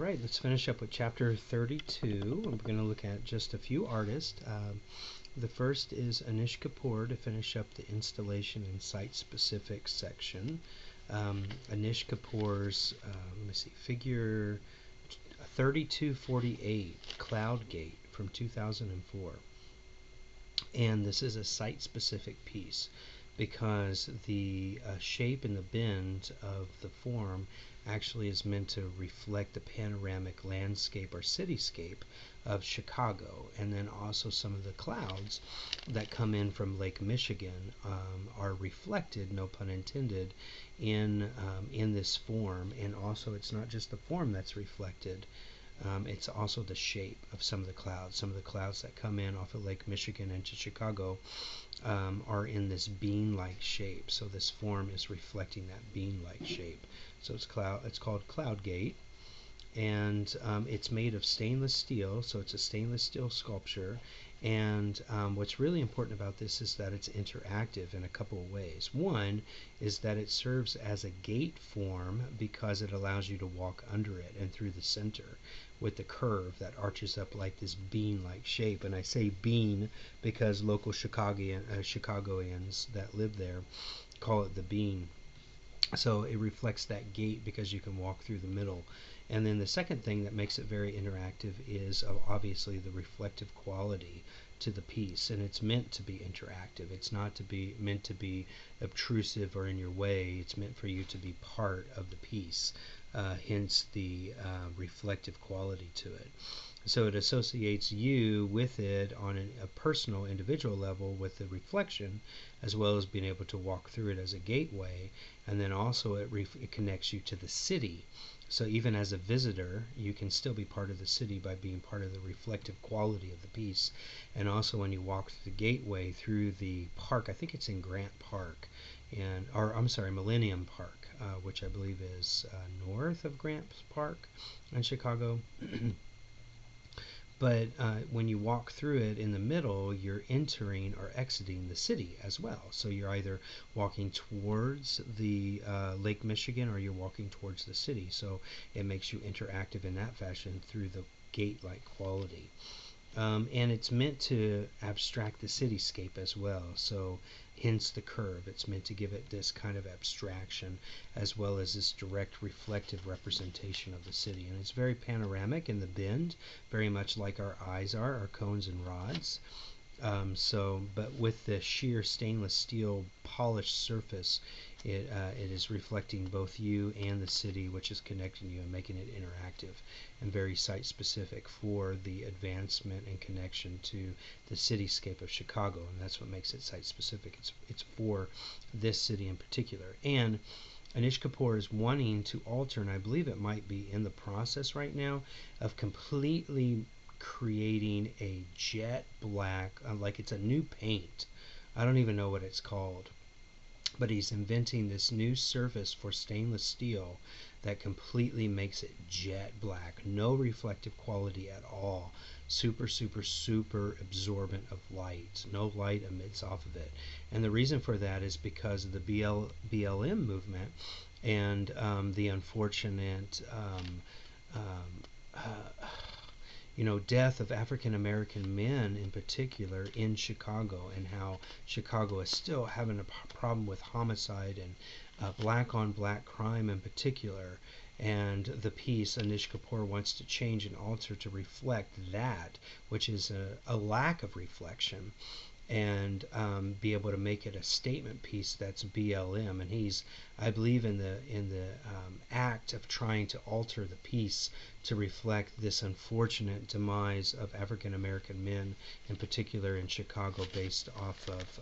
right, let's finish up with chapter 32. We're going to look at just a few artists. The first is Anish Kapoor to finish up the installation and site-specific section. Anish Kapoor's, let me see, figure 3248, Cloud Gate from 2004. And this is a site-specific piece because the shape and the bend of the form actually is meant to reflect the panoramic landscape or cityscape of Chicago, and then also some of the clouds that come in from Lake Michigan are reflected, no pun intended, in this form. And also it's not just the form that's reflected, it's also the shape of some of the clouds. Some of the clouds that come in off of Lake Michigan into Chicago are in this bean-like shape. So this form is reflecting that bean-like shape. So it's called Cloud Gate, and it's made of stainless steel. So it's a stainless steel sculpture. And what's really important about this is that it's interactive in a couple of ways. One is that it serves as a gate form because it allows you to walk under it and through the center with the curve that arches up like this bean-like shape. And I say bean because local Chicagoans that live there call it the bean. So it reflects that gate because you can walk through the middle. And then the second thing that makes it very interactive is obviously the reflective quality to the piece, and it's meant to be interactive. It's not to be meant to be obtrusive or in your way. It's meant for you to be part of the piece, hence the reflective quality to it. So it associates you with it on a personal, individual level with the reflection, as well as being able to walk through it as a gateway. And then also it connects you to the city. So even as a visitor, you can still be part of the city by being part of the reflective quality of the piece. And also when you walk through the gateway through the park, I think it's in Grant Park, Millennium Park, which I believe is north of Grant Park in Chicago. But when you walk through it in the middle, you're entering or exiting the city as well. So you're either walking towards the Lake Michigan or you're walking towards the city. So it makes you interactive in that fashion through the gate-like quality. And it's meant to abstract the cityscape as well. So hence the curve. It's meant to give it this kind of abstraction as well as this direct reflective representation of the city. And it's very panoramic in the bend, very much like our eyes are, our cones and rods. But with the sheer stainless steel polished surface, it is reflecting both you and the city, which is connecting you and making it interactive and very site-specific for the advancement and connection to the cityscape of Chicago. And that's what makes it site-specific. It's for this city in particular. And Anish Kapoor is wanting to alter, and I believe it might be in the process right now, of completely creating a jet black, like it's a new paint. I don't even know what it's called, but he's inventing this new surface for stainless steel that completely makes it jet black, no reflective quality at all, super absorbent of light, no light emits off of it. And the reason for that is because of the BLM movement and the unfortunate death of African American men in particular in Chicago, and how Chicago is still having a problem with homicide and black on black crime in particular. And the piece Anish Kapoor wants to change and alter to reflect that, which is a lack of reflection, and be able to make it a statement piece that's BLM. And he's, I believe, in the act of trying to alter the piece to reflect this unfortunate demise of African American men, in particular in Chicago, based off of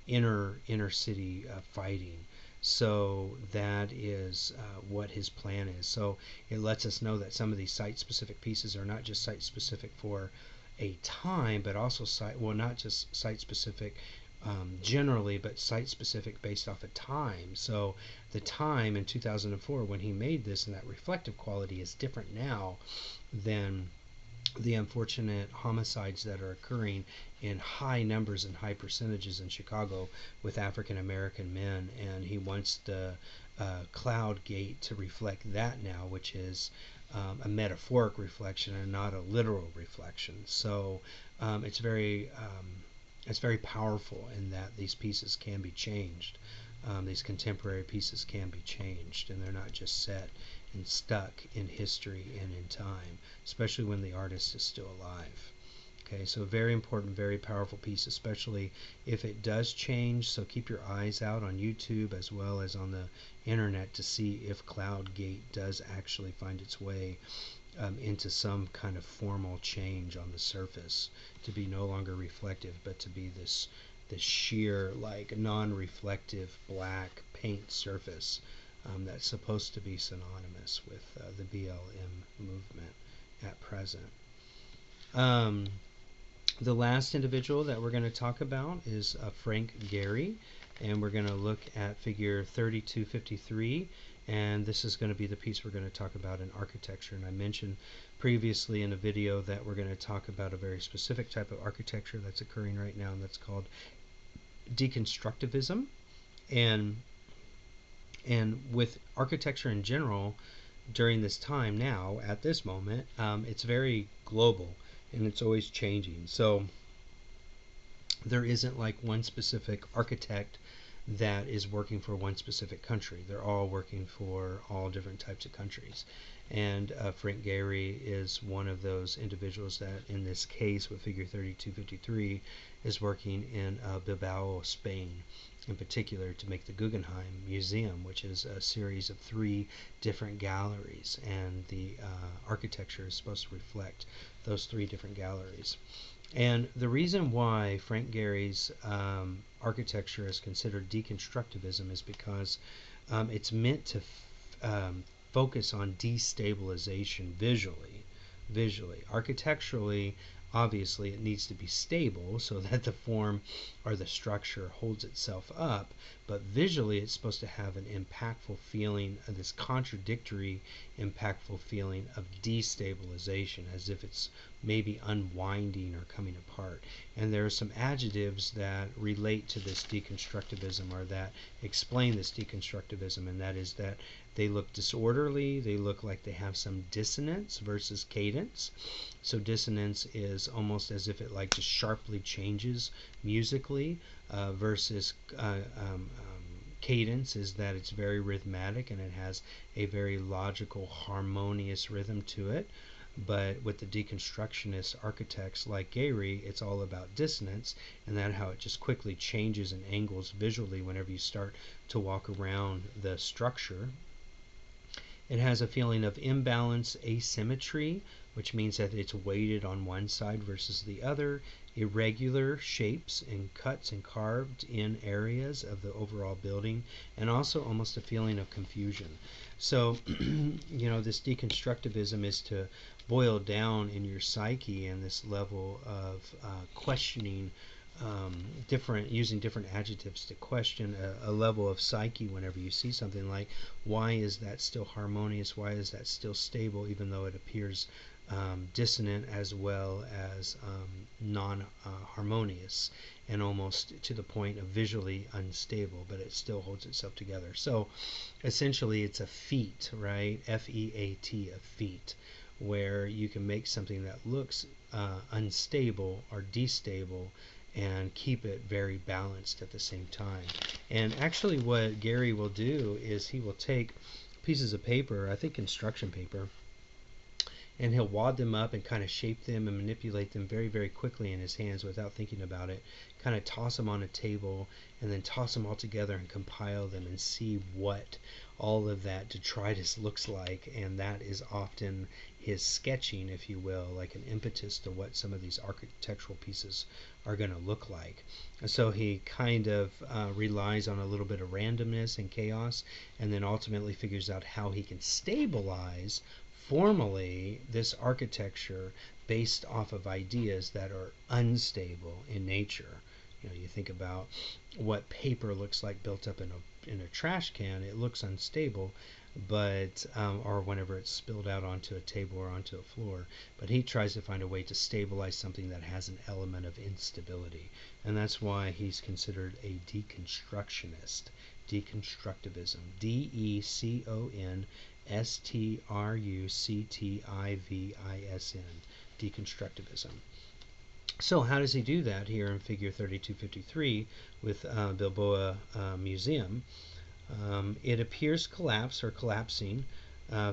inner city fighting. So that is what his plan is. So it lets us know that some of these site-specific pieces are not just site-specific for a time, but also not just site-specific generally, but site-specific based off of time. So the time in 2004 when he made this, and that reflective quality is different now than the unfortunate homicides that are occurring in high numbers and high percentages in Chicago with African American men, and he wants the cloud gate to reflect that now, which is a metaphoric reflection and not a literal reflection. So it's very powerful in that these pieces can be changed. These contemporary pieces can be changed, and they're not just set and stuck in history and in time, especially when the artist is still alive. Okay, so very important, very powerful piece, especially if it does change. So keep your eyes out on YouTube as well as on the internet to see if Cloud Gate does actually find its way into some kind of formal change on the surface, to be no longer reflective, but to be this sheer, like, non-reflective black paint surface that's supposed to be synonymous with the BLM movement at present. Um, the last individual that we're going to talk about is Frank Gehry, and we're going to look at figure 3253, and this is going to be the piece we're going to talk about in architecture. And I mentioned previously in a video that we're going to talk about a very specific type of architecture that's occurring right now, and that's called deconstructivism. And with architecture in general, during this time now, at this moment, it's very global and it's always changing. So there isn't like one specific architect that is working for one specific country. They're all working for all different types of countries. And Frank Gehry is one of those individuals that, in this case with figure 3253, is working in Bilbao, Spain, in particular to make the Guggenheim Museum, which is a series of 3 different galleries, and the architecture is supposed to reflect those 3 different galleries. And the reason why Frank Gehry's architecture is considered deconstructivism is because it's meant to focus on destabilization visually. Architecturally, obviously, it needs to be stable so that the form or the structure holds itself up, but visually it's supposed to have an impactful feeling, this contradictory impactful feeling of destabilization, as if it's maybe unwinding or coming apart. And there are some adjectives that relate to this deconstructivism, or that explain this deconstructivism, and that is that they look disorderly, they look like they have some dissonance versus cadence. So dissonance is almost as if it like just sharply changes musically, versus cadence is that it's very rhythmic and it has a very logical, harmonious rhythm to it. But with the deconstructionist architects like Gehry, it's all about dissonance, and that how it just quickly changes and angles visually whenever you start to walk around the structure. It has a feeling of imbalance, asymmetry, which means that it's weighted on one side versus the other, irregular shapes and cuts and carved in areas of the overall building, and also almost a feeling of confusion. So, this deconstructivism is to boil down in your psyche and this level of questioning, using different adjectives to question a level of psyche whenever you see something like, why is that still harmonious? Why is that still stable, even though it appears dissonant as well as non-harmonious, and almost to the point of visually unstable, but it still holds itself together. So essentially it's a feat, right? F-E-A-T, a feat, where you can make something that looks unstable or destable and keep it very balanced at the same time. And actually what Gehry will do is he will take pieces of paper, I think construction paper, and he'll wad them up and kind of shape them and manipulate them very, very quickly in his hands without thinking about it, kind of toss them on a table and then toss them all together and compile them and see what all of that detritus looks like. And that is often his sketching, if you will, like an impetus to what some of these architectural pieces are going to look like. And so he kind of relies on a little bit of randomness and chaos, and then ultimately figures out how he can stabilize formally this architecture based off of ideas that are unstable in nature. You think about what paper looks like built up in a in a trash can, it looks unstable, but or whenever it's spilled out onto a table or onto a floor. But he tries to find a way to stabilize something that has an element of instability, and that's why he's considered a deconstructionist. Deconstructivism. Deconstructivism. Deconstructivism. So how does he do that here in figure 3253 with Bilboa Museum? It appears collapsed or collapsing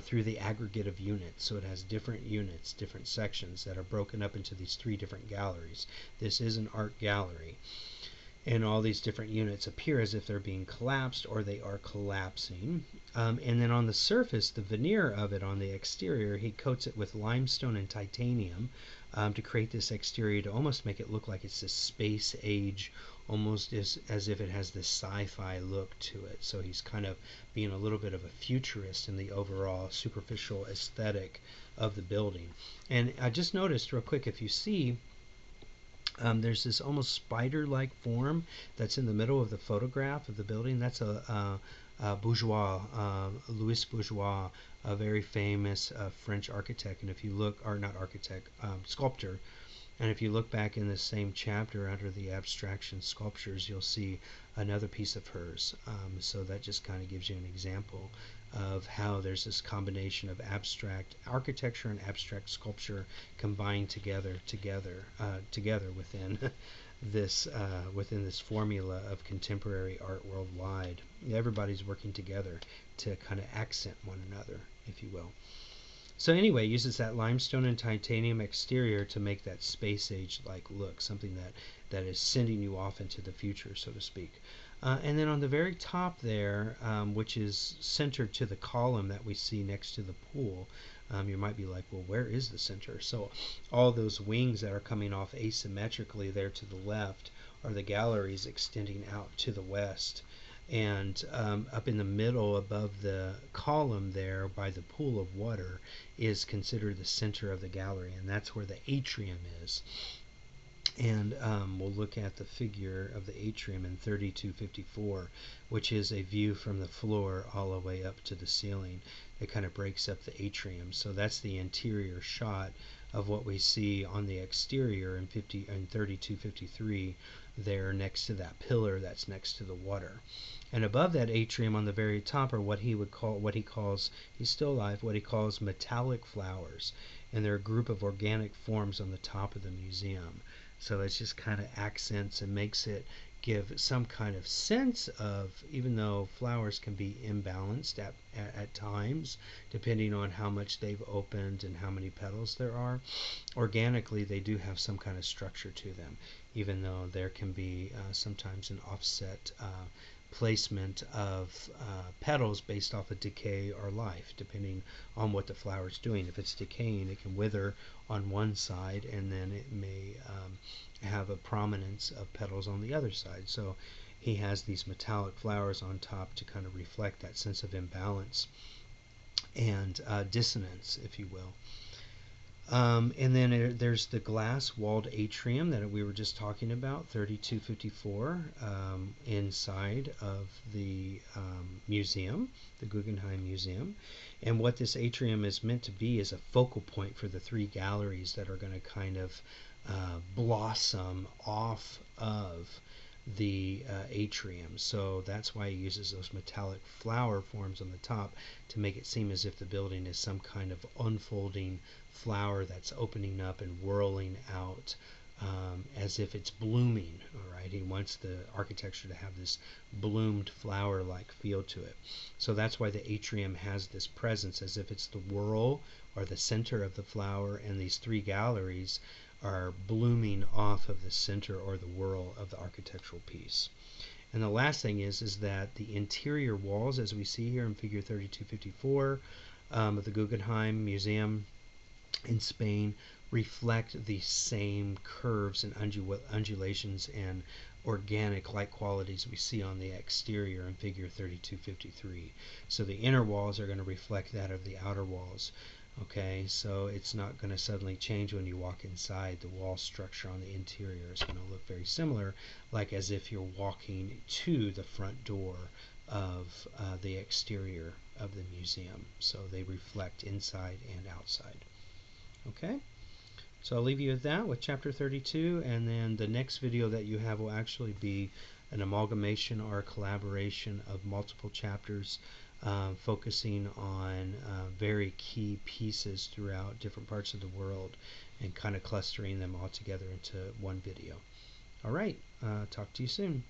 through the aggregate of units. So it has different units, different sections that are broken up into these three different galleries. This is an art gallery. And all these different units appear as if they're being collapsed or they are collapsing. And then on the surface, the veneer of it on the exterior, he coats it with limestone and titanium to create this exterior to almost make it look like it's this space age, almost as if it has this sci-fi look to it. So he's kind of being a little bit of a futurist in the overall superficial aesthetic of the building. And I just noticed real quick, if you see, there's this almost spider-like form that's in the middle of the photograph of the building. That's a Bourgeois, Louis Bourgeois, a very famous French architect. And if you look, or not architect, sculptor, and if you look back in the same chapter under the abstraction sculptures, you'll see another piece of hers. So that just kind of gives you an example of how there's this combination of abstract architecture and abstract sculpture combined together within this formula of contemporary art worldwide. Everybody's working together to kind of accent one another, if you will. So anyway, uses that limestone and titanium exterior to make that space age like look, something that is sending you off into the future, so to speak. And then on the very top there, which is centered to the column that we see next to the pool, you might be like, well, where is the center? So all those wings that are coming off asymmetrically there to the left are the galleries extending out to the west. And up in the middle above the column there by the pool of water is considered the center of the gallery, and that's where the atrium is. And we'll look at the figure of the atrium in 3254, which is a view from the floor all the way up to the ceiling. It kind of breaks up the atrium. So that's the interior shot of what we see on the exterior in 3253 there next to that pillar that's next to the water. And above that atrium on the very top are what he calls, he's still alive, what he calls metallic flowers. And they're a group of organic forms on the top of the museum. So it just kind of accents and makes it give some kind of sense of, even though flowers can be imbalanced at times, depending on how much they've opened and how many petals there are, organically they do have some kind of structure to them, even though there can be sometimes an offset placement of petals based off of decay or life, depending on what the flower is doing. If it's decaying, it can wither on one side, and then it may have a prominence of petals on the other side. So he has these metallic flowers on top to kind of reflect that sense of imbalance and dissonance, if you will. And then there's the glass walled atrium that we were just talking about, 3254, inside of the museum, the Guggenheim Museum. And what this atrium is meant to be is a focal point for the three galleries that are going to kind of blossom off of the atrium. So that's why he uses those metallic flower forms on the top to make it seem as if the building is some kind of unfolding flower that's opening up and whirling out as if it's blooming. All right, he wants the architecture to have this bloomed flower-like feel to it. So that's why the atrium has this presence, as if it's the whorl or the center of the flower, and these three galleries are blooming off of the center or the whorl of the architectural piece. And the last thing is that the interior walls, as we see here in figure 3254 of the Guggenheim Museum in Spain, reflect the same curves and undulations and organic-like qualities we see on the exterior in figure 3253. So the inner walls are going to reflect that of the outer walls. Okay, so it's not going to suddenly change when you walk inside. The wall structure on the interior is going to look very similar, like as if you're walking to the front door of the exterior of the museum, so they reflect inside and outside. Okay, so I'll leave you with that, with chapter 32, and then the next video that you have will actually be an amalgamation or a collaboration of multiple chapters, focusing on very key pieces throughout different parts of the world and kind of clustering them all together into one video. All right, talk to you soon.